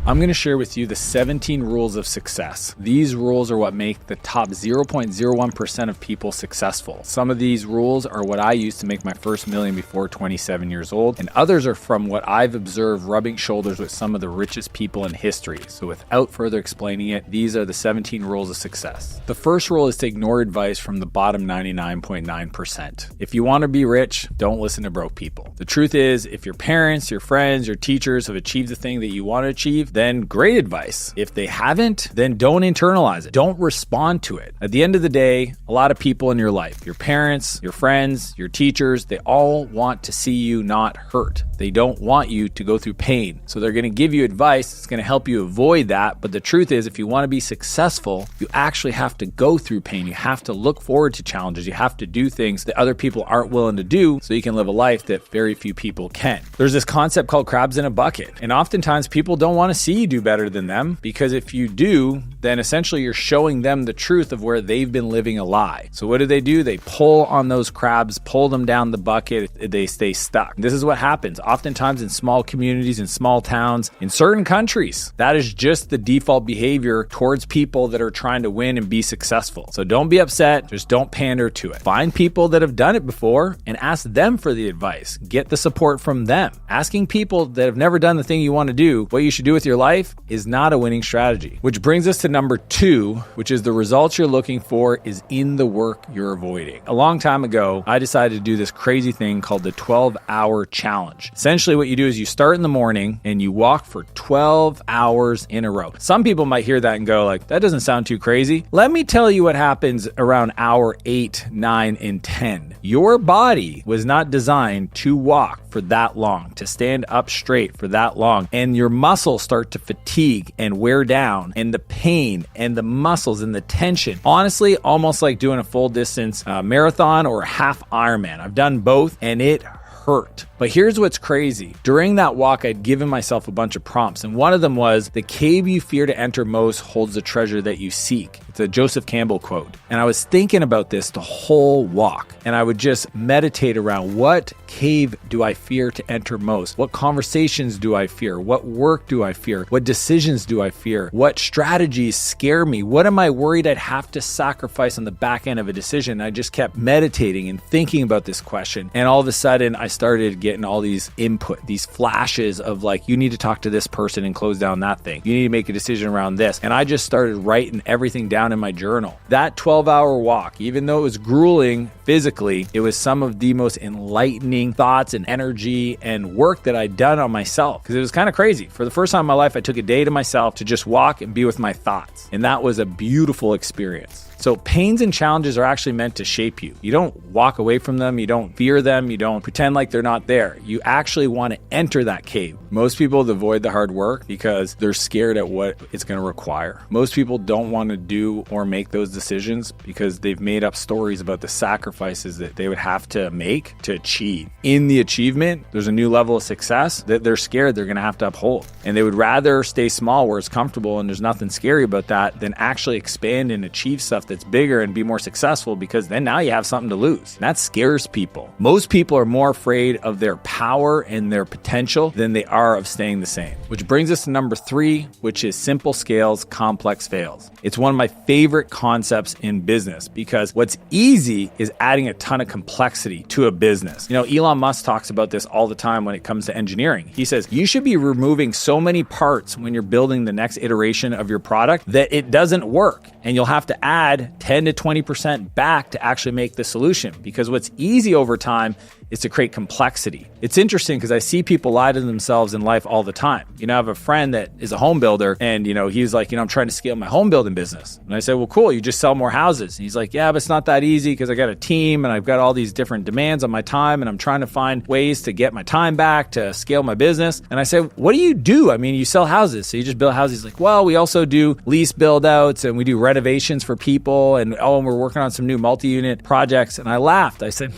I'm going to share with you the 17 rules of success. These rules are what make the top 0.01% of people successful. Some of these rules are what I used to make my first million before 27 years old, and others are from what I've observed rubbing shoulders with some of the richest people in history. So without further explaining it, these are the 17 rules of success. The first rule is to ignore advice from the bottom 99.9%. If you want to be rich, don't listen to broke people. The truth is, if your parents, your friends, your teachers have achieved the thing that you want to achieve, then great advice. If they haven't, then don't internalize it. Don't respond to it. At the end of the day, a lot of people in your life, your parents, your friends, your teachers, they all want to see you not hurt. They don't want you to go through pain. So they're going to give you advice that's going to help you avoid that. But the truth is, if you want to be successful, you actually have to go through pain. You have to look forward to challenges. You have to do things that other people aren't willing to do so you can live a life that very few people can. There's this concept called crabs in a bucket. And oftentimes people don't want to see you do better than them, because if you do, then essentially you're showing them the truth of where they've been living a lie. So what do? They pull on those crabs, pull them down the bucket, they stay stuck. This is what happens oftentimes in small communities, in small towns, in certain countries. That is just the default behavior towards people that are trying to win and be successful. So don't be upset, just don't pander to it. Find people that have done it before and ask them for the advice. Get the support from them. Asking people that have never done the thing you want to do what you should do with your life is not a winning strategy. Which brings us to number 2, which is the results you're looking for is in the work you're avoiding. A long time ago, I decided to do this crazy thing called the 12-hour challenge. Essentially what you do is you start in the morning and you walk for 12 hours in a row. Some people might hear that and go like, that doesn't sound too crazy. Let me tell you what happens around hour 8, 9, and 10. Your body was not designed to walk for that long, to stand up straight for that long, and your muscles start to fatigue and wear down, and the pain and the muscles and the tension, honestly, almost like doing a full distance marathon or a half Ironman. I've done both and it hurt. But here's what's crazy. During that walk, I'd given myself a bunch of prompts, and one of them was, the cave you fear to enter most holds the treasure that you seek. It's a Joseph Campbell quote. And I was thinking about this the whole walk, and I would just meditate around, what cave do I fear to enter most? What conversations do I fear? What work do I fear? What decisions do I fear? What strategies scare me? What am I worried I'd have to sacrifice on the back end of a decision? I just kept meditating and thinking about this question, and all of a sudden I started getting all these input, these flashes of like, you need to talk to this person and close down that thing. You need to make a decision around this. And I just started writing everything down in my journal. That 12-hour walk, even though it was grueling physically, it was some of the most enlightening thoughts and energy and work that I'd done on myself, because it was kind of crazy. For the first time in my life, I took a day to myself to just walk and be with my thoughts. And that was a beautiful experience. So pains and challenges are actually meant to shape you. You don't walk away from them. You don't fear them. You don't pretend like they're not there. You actually want to enter that cave. Most people avoid the hard work because they're scared at what it's going to require. Most people don't want to do or make those decisions because they've made up stories about the sacrifices that they would have to make to achieve. In the achievement, there's a new level of success that they're scared they're going to have to uphold. And they would rather stay small where it's comfortable and there's nothing scary about that than actually expand and achieve stuff that's bigger and be more successful, because then now you have something to lose. That scares people. Most people are more afraid of their power and their potential than they are of staying the same. Which brings us to number 3, which is simple scales, complex fails. It's one of my favorite concepts in business, because what's easy is adding a ton of complexity to a business. You know, Elon Musk talks about this all the time when it comes to engineering. He says, you should be removing so many parts when you're building the next iteration of your product that it doesn't work. And you'll have to add 10 to 20% back to actually make the solution, because what's easy over time is to create complexity. It's interesting because I see people lie to themselves in life all the time. You know, I have a friend that is a home builder, and, you know, he's like, I'm trying to scale my home building business. And I said, well, cool, you just sell more houses. And he's like, yeah, but it's not that easy because I got a team and I've got all these different demands on my time, and I'm trying to find ways to get my time back to scale my business. And I said, what do? I mean, you sell houses, so you just build houses. He's like, well, we also do lease build outs and we do renovations for people, and we're working on some new multi-unit projects. And I laughed. I said,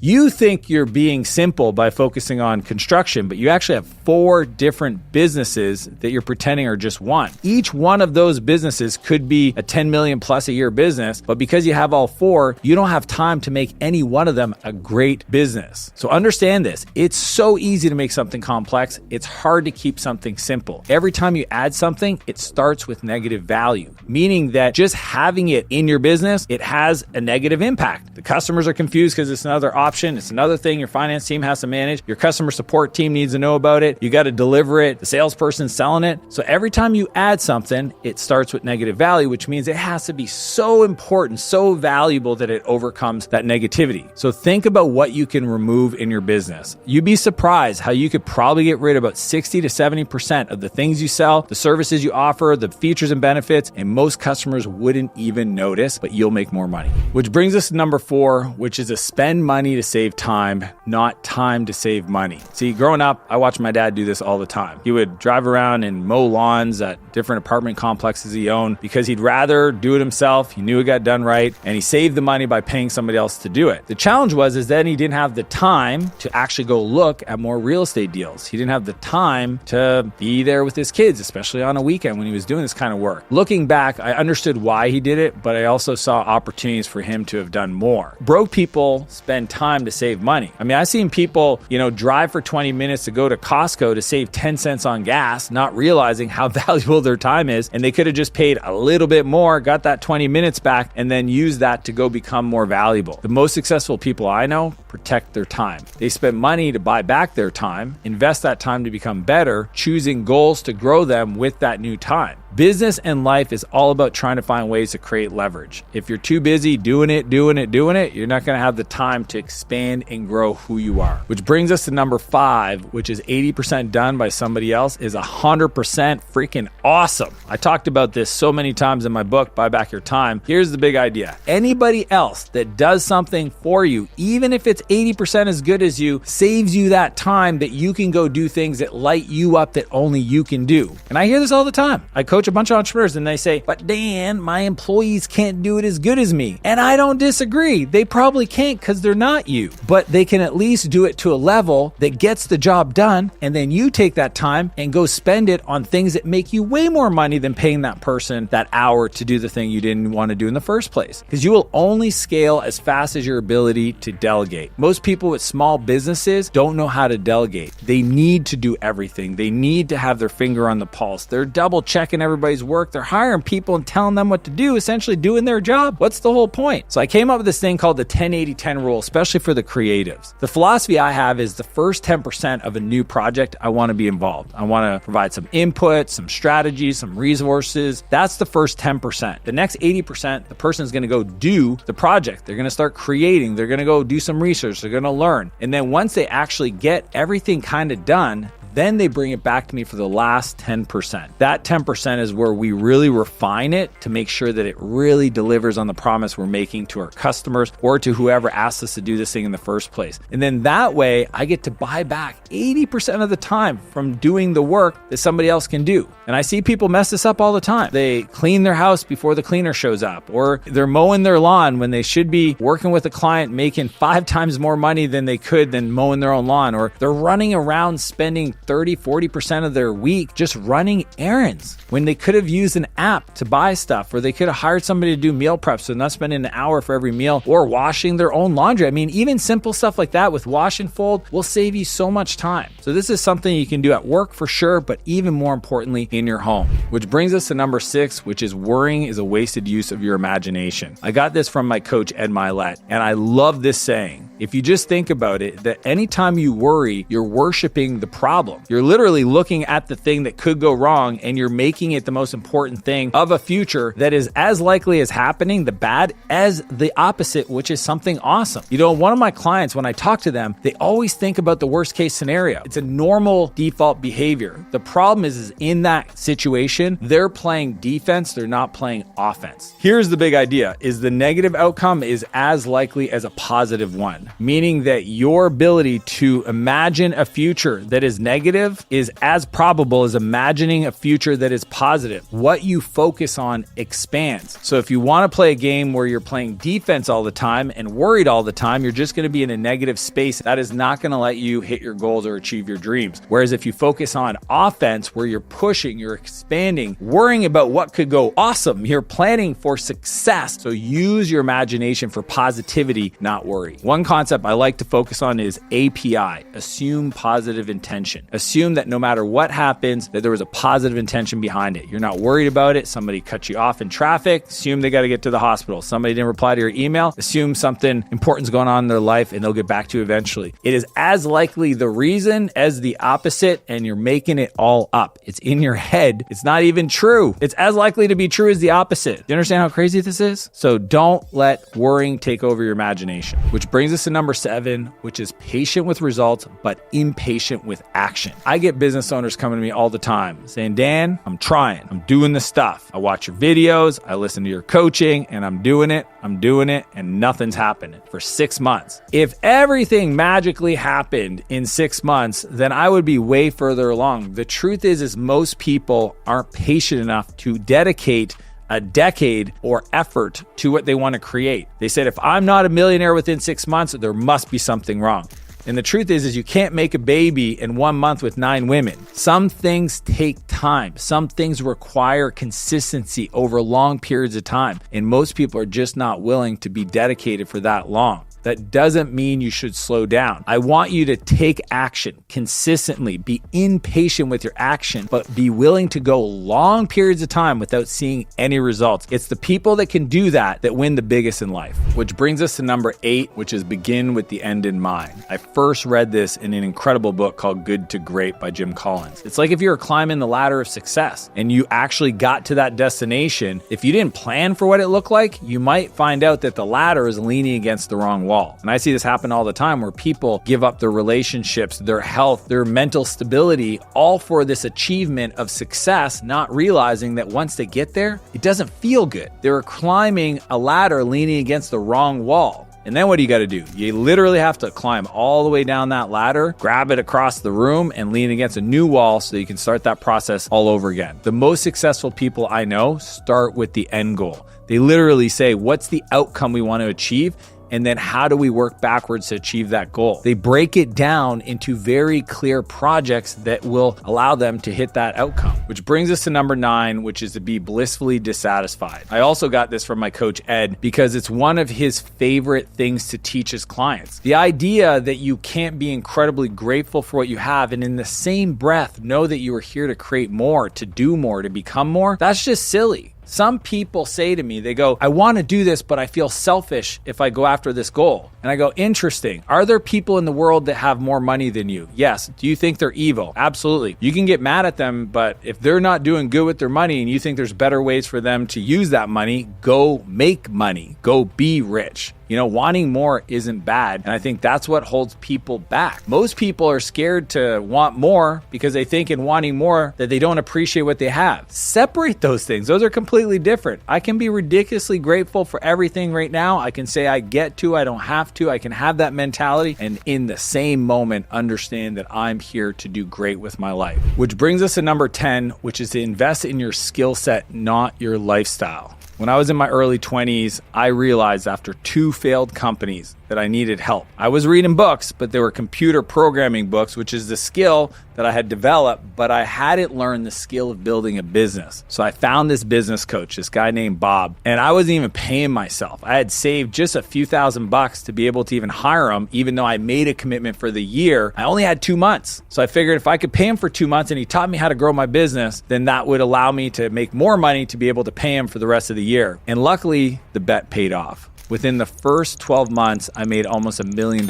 you think you're you're being simple by focusing on construction, but you actually have 4 different businesses that you're pretending are just one. Each one of those businesses could be a 10 million plus a year business, but because you have all 4, you don't have time to make any one of them a great business. So understand this. It's so easy to make something complex. It's hard to keep something simple. Every time you add something, it starts with negative value, meaning that just having it in your business, it has a negative impact. The customers are confused because it's another option. It's another thing your finance team has to manage. Your customer support team needs to know about it. You got to deliver it. The salesperson's selling it. So every time you add something, it starts with negative value, which means it has to be so important, so valuable that it overcomes that negativity. So think about what you can remove in your business. You'd be surprised how you could probably get rid of about 60 to 70% of the things you sell, the services you offer, the features and benefits, and most customers wouldn't even notice, but you'll make more money. Which brings us to number 4, which is to spend money to save time, not time to save money. See, growing up, I watched my dad do this all the time. He would drive around and mow lawns at different apartment complexes he owned because he'd rather do it himself. He knew it got done right, and he saved the money by paying somebody else to do it. The challenge is then he didn't have the time to actually go look at more real estate deals. He didn't have the time to be there with his kids, especially on a weekend when he was doing this kind of work. Looking back, I understood why he did it, but I also saw opportunities for him to have done more. Broke people spend time to save money. I mean, I've seen people, drive for 20 minutes to go to Costco to save 10 cents on gas, not realizing how valuable their time is, and they could have just paid a little bit more, got that 20 minutes back, and then used that to go become more valuable. The most successful people I know protect their time. They spend money to buy back their time, invest that time to become better, choosing goals to grow them with that new time. Business and life is all about trying to find ways to create leverage. If you're too busy doing it, you're not going to have the time to expand and grow who you are. Which brings us to number 5, which is 80% done by somebody else is 100% freaking awesome. I talked about this so many times in my book, Buy Back Your Time. Here's the big idea. Anybody else that does something for you, even if it's 80% as good as you, saves you that time that you can go do things that light you up that only you can do. And I hear this all the time. I coach a bunch of entrepreneurs and they say, but Dan, my employees can't do it as good as me. And I don't disagree. They probably can't because they're not you, but they can at least do it to a level that gets the job done. And then you take that time and go spend it on things that make you way more money than paying that person that hour to do the thing you didn't want to do in the first place. Because you will only scale as fast as your ability to delegate. Most people with small businesses don't know how to delegate. They need to do everything. They need to have their finger on the pulse. They're double checking everybody's work. They're hiring people and telling them what to do, essentially doing their job. What's the whole point? So I came up with this thing called the 10-80-10 rule, especially for the creatives. The philosophy I have is the first 10% of a new project, I want to be involved. I want to provide some input, some strategies, some resources. That's the first 10%. The next 80%, the person is going to go do the project. They're going to start creating. They're going to go do some research. They're going to learn. And then once they actually get everything kind of done, then they bring it back to me for the last 10%. That 10% is where we really refine it to make sure that it really delivers on the promise we're making to our customers or to whoever asked us to do this thing in the first place. And then that way, I get to buy back 80% of the time from doing the work that somebody else can do. And I see people mess this up all the time. They clean their house before the cleaner shows up, or they're mowing their lawn when they should be working with a client making 5 times more money than they could than mowing their own lawn, or they're running around spending 30-40% of their week just running errands when they could have used an app to buy stuff, or they could have hired somebody to do meal prep so they're not spending an hour for every meal, or washing their own laundry. I mean, even simple stuff like that with wash and fold will save you so much time. So this is something you can do at work for sure, but even more importantly in your home. Which brings us to number 6, which is worrying is a wasted use of your imagination. I got this from my coach, Ed Milet, and I love this saying. If you just think about it, that anytime you worry, you're worshiping the problem. You're literally looking at the thing that could go wrong and you're making it the most important thing of a future that is as likely as happening, the bad, as the opposite, which is something awesome. One of my clients, when I talk to them, they always think about the worst case scenario. It's a normal default behavior. The problem is in that situation, they're playing defense, they're not playing offense. Here's the big idea, is the negative outcome is as likely as a positive one. 1, meaning that your ability to imagine a future that is negative is as probable as imagining a future that is positive. What you focus on expands. So if you want to play a game where you're playing defense all the time and worried all the time, you're just going to be in a negative space. That is not going to let you hit your goals or achieve your dreams. Whereas if you focus on offense, where you're pushing, you're expanding, worrying about what could go awesome, you're planning for success. So use your imagination for positivity, not worry. One concept I like to focus on is API, assume positive intention. Assume that no matter what happens, that there was a positive intention behind it. You're not worried about it. Somebody cut you off in traffic, assume they got to get to the hospital. Somebody didn't reply to your email, assume something important's going on in their life and they'll get back to you eventually. It is as likely the reason as the opposite, and you're making it all up. It's in your head. It's not even true. It's as likely to be true as the opposite. Do you understand how crazy this is? So don't let worrying take over your imagination. Which brings us to number 7, which is patient with results, but impatient with action. I get business owners coming to me all the time saying, Dan, I'm trying. I'm doing the stuff. I watch your videos. I listen to your coaching and I'm doing it, and nothing's happening for 6 months. If everything magically happened in 6 months, then I would be way further along. The truth is most people aren't patient enough to dedicate a decade or effort to what they want to create. They said, if I'm not a millionaire within 6 months, there must be something wrong. And the truth is you can't make a baby in 1 month with 9 women. Some things take time. Some things require consistency over long periods of time. And most people are just not willing to be dedicated for that long. That doesn't mean you should slow down. I want you to take action consistently, be impatient with your action, but be willing to go long periods of time without seeing any results. It's the people that can do that win the biggest in life. Which brings us to number 8, which is begin with the end in mind. I first read this in an incredible book called Good to Great by Jim Collins. It's like if you were climbing the ladder of success and you actually got to that destination, if you didn't plan for what it looked like, you might find out that the ladder is leaning against the wrong wall. And I see this happen all the time where people give up their relationships, their health, their mental stability, all for this achievement of success, not realizing that once they get there, it doesn't feel good. They're climbing a ladder leaning against the wrong wall. And then what do you got to do? You literally have to climb all the way down that ladder, grab it across the room, and lean against a new wall so you can start that process all over again. The most successful people I know start with the end goal. They literally say, what's the outcome we want to achieve? And then how do we work backwards to achieve that goal? They break it down into very clear projects that will allow them to hit that outcome. Which brings us to number 9, which is to be blissfully dissatisfied. I also got this from my coach, Ed, because it's one of his favorite things to teach his clients. The idea that you can't be incredibly grateful for what you have and in the same breath know that you are here to create more, to do more, to become more, that's just silly. Some people say to me, they go, I want to do this, but I feel selfish if I go after this goal. And I go, interesting. Are there people in the world that have more money than you? Yes. Do you think they're evil? Absolutely. You can get mad at them, but if they're not doing good with their money and you think there's better ways for them to use that money, go make money. Go be rich. Wanting more isn't bad. And I think that's what holds people back. Most people are scared to want more because they think in wanting more that they don't appreciate what they have. Separate those things. Those are completely different. I can be ridiculously grateful for everything right now. I can say I get to, I don't have to. I can have that mentality and in the same moment understand that I'm here to do great with my life. Which brings us to number 10, which is to invest in your skill set, not your lifestyle. When I was in my early 20s, I realized after 2 failed companies that I needed help. I was reading books, but they were computer programming books, which is the skill that I had developed, but I hadn't learned the skill of building a business. So I found this business coach, this guy named Bob, and I wasn't even paying myself. I had saved just a few $1,000s to be able to even hire him, even though I made a commitment for the year. I only had 2 months. So I figured if I could pay him for 2 months and he taught me how to grow my business, then that would allow me to make more money to be able to pay him for the rest of the year. And luckily, the bet paid off. Within the first 12 months, I made almost $1 million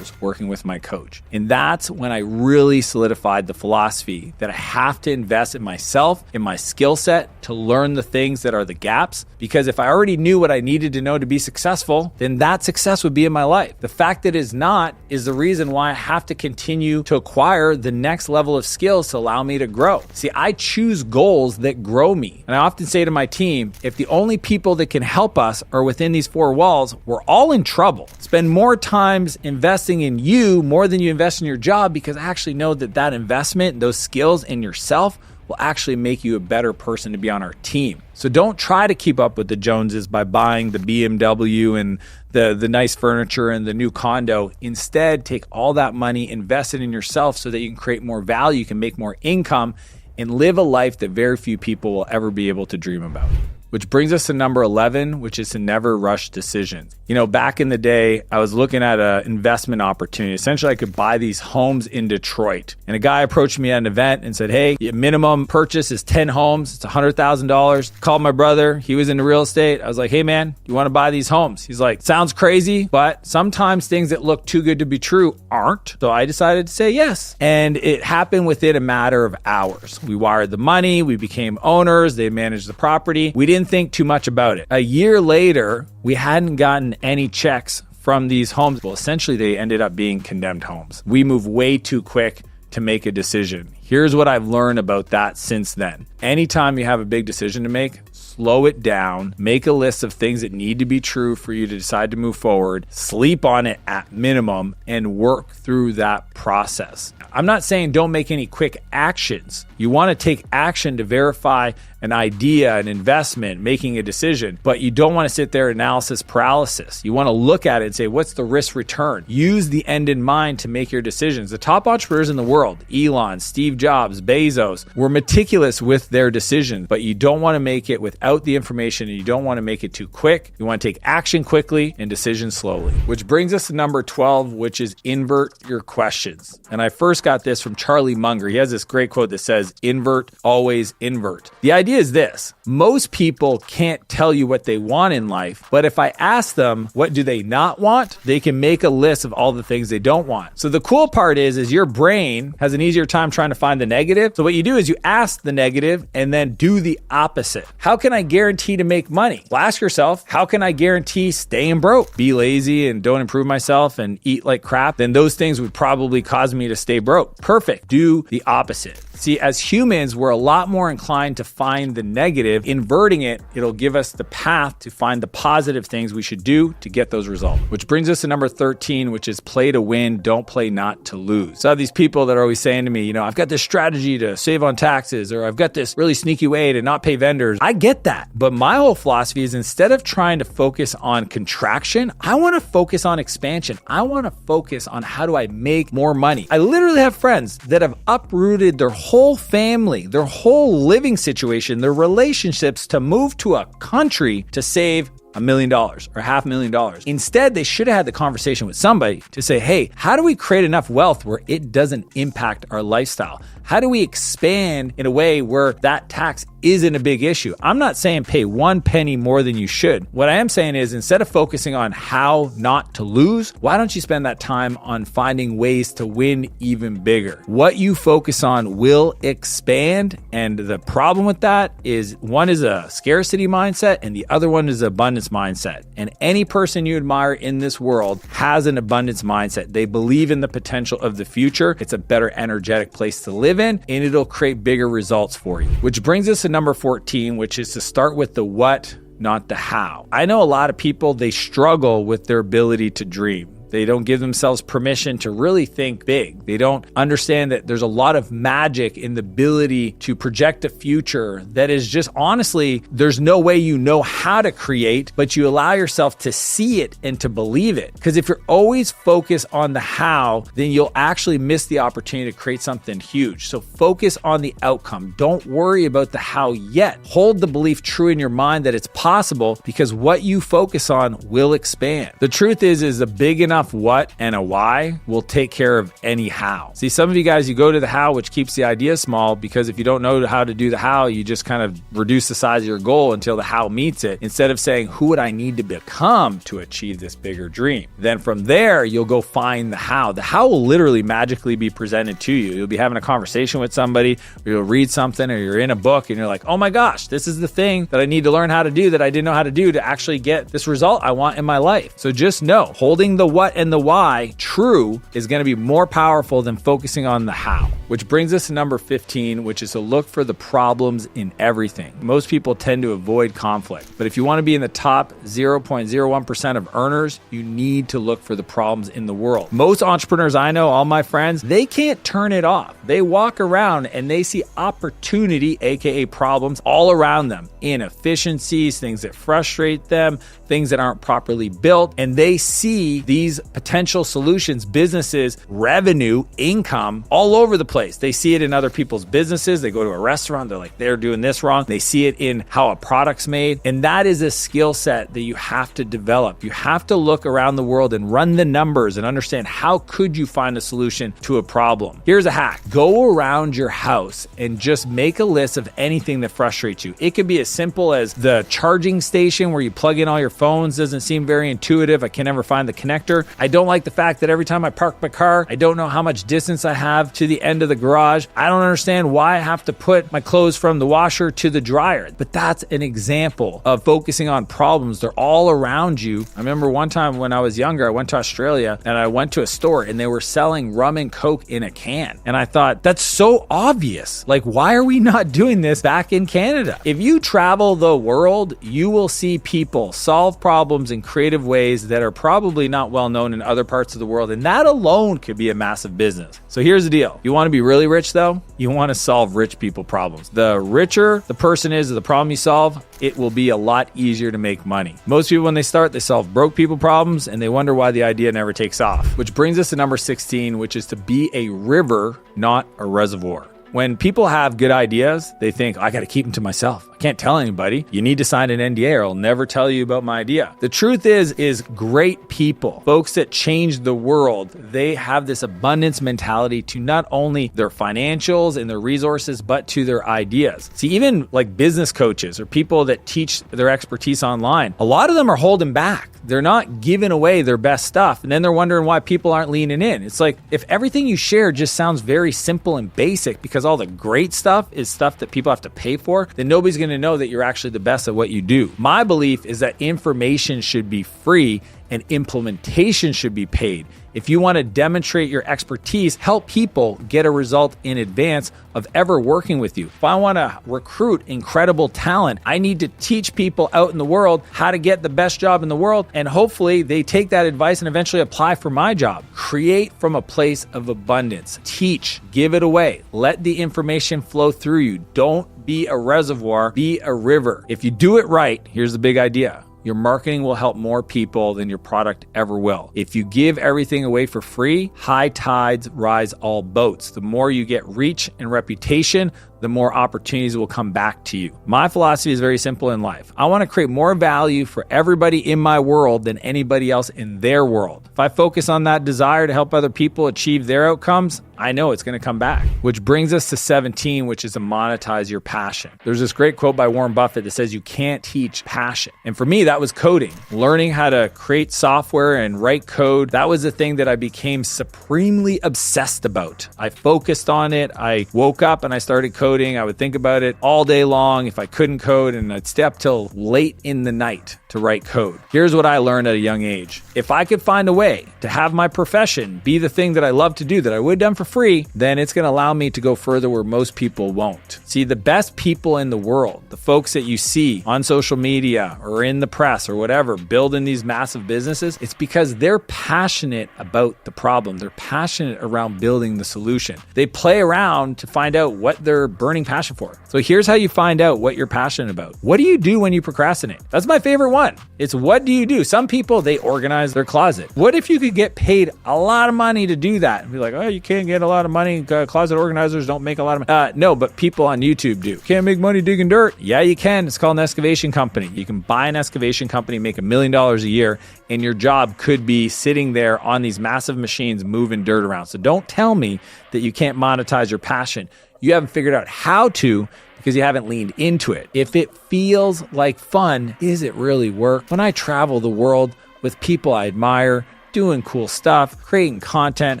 working with my coach. And that's when I really solidified the philosophy that I have to invest in myself, in my skill set, to learn the things that are the gaps. Because if I already knew what I needed to know to be successful, then that success would be in my life. The fact that it's not is the reason why I have to continue to acquire the next level of skills to allow me to grow. See, I choose goals that grow me. And I often say to my team, if the only people that can help us are within these 4 walls, falls, we're all in trouble. Spend more times investing in you more than you invest in your job, because I actually know that investment, those skills in yourself will actually make you a better person to be on our team. So don't try to keep up with the Joneses by buying the BMW and the nice furniture and the new condo. Instead, take all that money, invest it in yourself so that you can create more value, you can make more income, and live a life that very few people will ever be able to dream about. Which brings us to number 11, which is to never rush decisions. Back in the day, I was looking at an investment opportunity. Essentially, I could buy these homes in Detroit. And a guy approached me at an event and said, hey, your minimum purchase is 10 homes. It's $100,000. Called my brother. He was into real estate. I was like, hey, man, you want to buy these homes? He's like, sounds crazy, but sometimes things that look too good to be true aren't. So I decided to say yes. And it happened within a matter of hours. We wired the money. We became owners. They managed the property. We didn't think too much about it. A year later, we hadn't gotten any checks from these homes. Well, essentially, they ended up being condemned homes. We moved way too quick to make a decision. Here's what I've learned about that since then. Anytime you have a big decision to make, slow it down, make a list of things that need to be true for you to decide to move forward, sleep on it at minimum, and work through that process. I'm not saying don't make any quick actions. You want to take action to verify an idea, an investment, making a decision, but you don't want to sit there analysis paralysis. You want to look at it and say, what's the risk return? Use the end in mind to make your decisions. The top entrepreneurs in the world, Elon, Steve Jobs, Bezos, were meticulous with their decisions, but you don't want to make it without the information, and you don't want to make it too quick. You want to take action quickly and decisions slowly. Which brings us to number 12, which is invert your questions. And I first got this from Charlie Munger. He has this great quote that says, invert, always invert. The idea is this: most people can't tell you what they want in life, but if I ask them what do they not want, they can make a list of all the things they don't want. So the cool part is your brain has an easier time trying to find the negative. So what you do is you ask the negative and then do the opposite. How can I guarantee to make money? Well, ask yourself, how can I guarantee staying broke? Be lazy and don't improve myself and eat like crap, then those things would probably cause me to stay broke. Perfect. Do the opposite. See, as humans, we're a lot more inclined to find the negative. Inverting it, it'll give us the path to find the positive things we should do to get those results. Which brings us to number 13, which is play to win, don't play not to lose. So I have these people that are always saying to me, I've got this strategy to save on taxes, or I've got this really sneaky way to not pay vendors. I get that. But my whole philosophy is, instead of trying to focus on contraction, I want to focus on expansion. I want to focus on how do I make more money. I literally have friends that have uprooted their whole family, their whole living situation, their relationships to move to a country to save $1 million or $500,000. Instead, they should have had the conversation with somebody to say, hey, how do we create enough wealth where it doesn't impact our lifestyle? How do we expand in a way where that tax isn't a big issue? I'm not saying pay 1 penny more than you should. What I am saying is, instead of focusing on how not to lose, why don't you spend that time on finding ways to win even bigger? What you focus on will expand. And the problem with that is, one is a scarcity mindset and the other one is abundance mindset. And any person you admire in this world has an abundance mindset. They believe in the potential of the future. It's a better energetic place to live in, and it'll create bigger results for you. Which brings us to number 14, which is to start with the what, not the how. I know a lot of people, they struggle with their ability to dream. They don't give themselves permission to really think big. They don't understand that there's a lot of magic in the ability to project a future that is just, honestly, there's no way you know how to create, but you allow yourself to see it and to believe it. Because if you're always focused on the how, then you'll actually miss the opportunity to create something huge. So focus on the outcome. Don't worry about the how yet. Hold the belief true in your mind that it's possible, because what you focus on will expand. The truth is a big enough what and a why will take care of any how. See, some of you guys, you go to the how, which keeps the idea small, because if you don't know how to do the how, you just kind of reduce the size of your goal until the how meets it, instead of saying, who would I need to become to achieve this bigger dream? Then from there, you'll go find the how. The how will literally magically be presented to you. You'll be having a conversation with somebody, or you'll read something, or you're in a book and you're like, oh my gosh, this is the thing that I need to learn how to do that I didn't know how to do to actually get this result I want in my life. So just know, holding the what what and the why true is going to be more powerful than focusing on the how. Which brings us to number 15, which is to look for the problems in everything. Most people tend to avoid conflict, but if you want to be in the top 0.01% of earners, you need to look for the problems in the world. Most entrepreneurs I know, all my friends, they can't turn it off. They walk around and they see opportunity, aka problems, all around them. Inefficiencies, things that frustrate them, things that aren't properly built, and they see these potential solutions, businesses, revenue, income all over the place. They see it in other people's businesses. They go to a restaurant, they're like, they're doing this wrong. They see it in how a product's made. And that is a skill set that you have to develop. You have to look around the world and run the numbers and understand how could you find a solution to a problem. Here's a hack. Go around your house and just make a list of anything that frustrates you. It could be as simple as the charging station where you plug in all your phones. Doesn't seem very intuitive. I can never find the connector. I don't like the fact that every time I park my car, I don't know how much distance I have to the end of the garage. I don't understand why I have to put my clothes from the washer to the dryer. But that's an example of focusing on problems. They're all around you. I remember one time when I was younger, I went to Australia and I went to a store and they were selling rum and Coke in a can. And I thought, that's so obvious. Like, why are we not doing this back in Canada? If you travel the world, you will see people solve problems in creative ways that are probably not well known in other parts of the world. And that alone could be a massive business. So here's the deal. You want to be really rich though? You want to solve rich people problems. The richer the person is, or the problem you solve, it will be a lot easier to make money. Most people, when they start, they solve broke people problems and they wonder why the idea never takes off. Which brings us to number 16, which is to be a river, not a reservoir. When people have good ideas, they think, I got to keep them to myself. I can't tell anybody. You need to sign an NDA or I'll never tell you about my idea. The truth is great people, folks that change the world, they have this abundance mentality to not only their financials and their resources, but to their ideas. See, even like business coaches or people that teach their expertise online, a lot of them are holding back. They're not giving away their best stuff. And then they're wondering why people aren't leaning in. It's like, if everything you share just sounds very simple and basic because all the great stuff is stuff that people have to pay for, then nobody's going to know that you're actually the best at what you do. My belief is that information should be free and implementation should be paid. If you want to demonstrate your expertise, help people get a result in advance of ever working with you. If I want to recruit incredible talent, I need to teach people out in the world how to get the best job in the world, and hopefully they take that advice and eventually apply for my job. Create from a place of abundance. Teach, give it away. Let the information flow through you. Don't be a reservoir, be a river. If you do it right, here's the big idea. Your marketing will help more people than your product ever will. If you give everything away for free, high tides rise all boats. The more you get reach and reputation, the more opportunities will come back to you. My philosophy is very simple in life. I want to create more value for everybody in my world than anybody else in their world. If I focus on that desire to help other people achieve their outcomes, I know it's going to come back. Which brings us to 17, which is to monetize your passion. There's this great quote by Warren Buffett that says you can't teach passion. And for me, that was coding. Learning how to create software and write code, that was the thing that I became supremely obsessed about. I focused on it. I woke up and I started coding. I would think about it all day long if I couldn't code, and I'd stay up till late in the night to write code. Here's what I learned at a young age. If I could find a way to have my profession be the thing that I love to do, that I would have done for free, then it's going to allow me to go further where most people won't. See, the best people in the world, the folks that you see on social media or in the press or whatever, building these massive businesses, it's because they're passionate about the problem. They're passionate around building the solution. They play around to find out what they're burning passion for. So here's how you find out what you're passionate about. What do you do when you procrastinate? That's my favorite one. It's what do you do? Some people, they organize their closet. What if you could get paid a lot of money to do that? And be like, oh, you can't get a lot of money. Closet organizers don't make a lot of money. No, but people on YouTube do. Can't make money digging dirt. Yeah, you can. It's called an excavation company. You can buy an excavation company, make $1 million a year, and your job could be sitting there on these massive machines moving dirt around. So don't tell me that you can't monetize your passion. You haven't figured out how to because you haven't leaned into it. If it feels like fun, is it really work? When I travel the world with people I admire, doing cool stuff, creating content,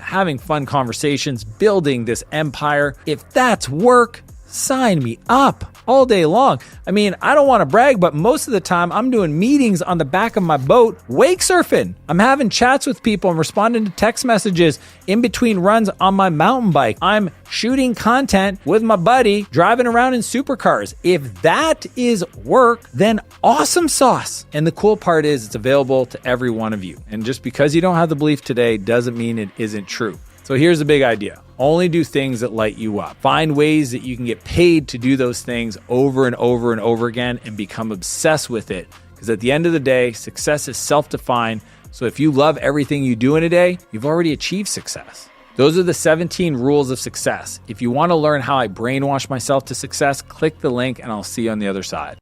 having fun conversations, building this empire, if that's work, Sign me up all day long. I mean, I don't want to brag, but most of the time I'm doing meetings on the back of my boat, wake surfing. I'm having chats with people. I'm responding to text messages in between runs on my mountain bike. I'm shooting content with my buddy, driving around in supercars. If that is work, then awesome sauce. And the cool part is it's available to every one of you. And just because you don't have the belief today doesn't mean it isn't true. So here's the big idea. Only do things that light you up. Find ways that you can get paid to do those things over and over and over again and become obsessed with it. Because at the end of the day, success is self-defined. So if you love everything you do in a day, you've already achieved success. Those are the 17 rules of success. If you want to learn how I brainwash myself to success, click the link and I'll see you on the other side.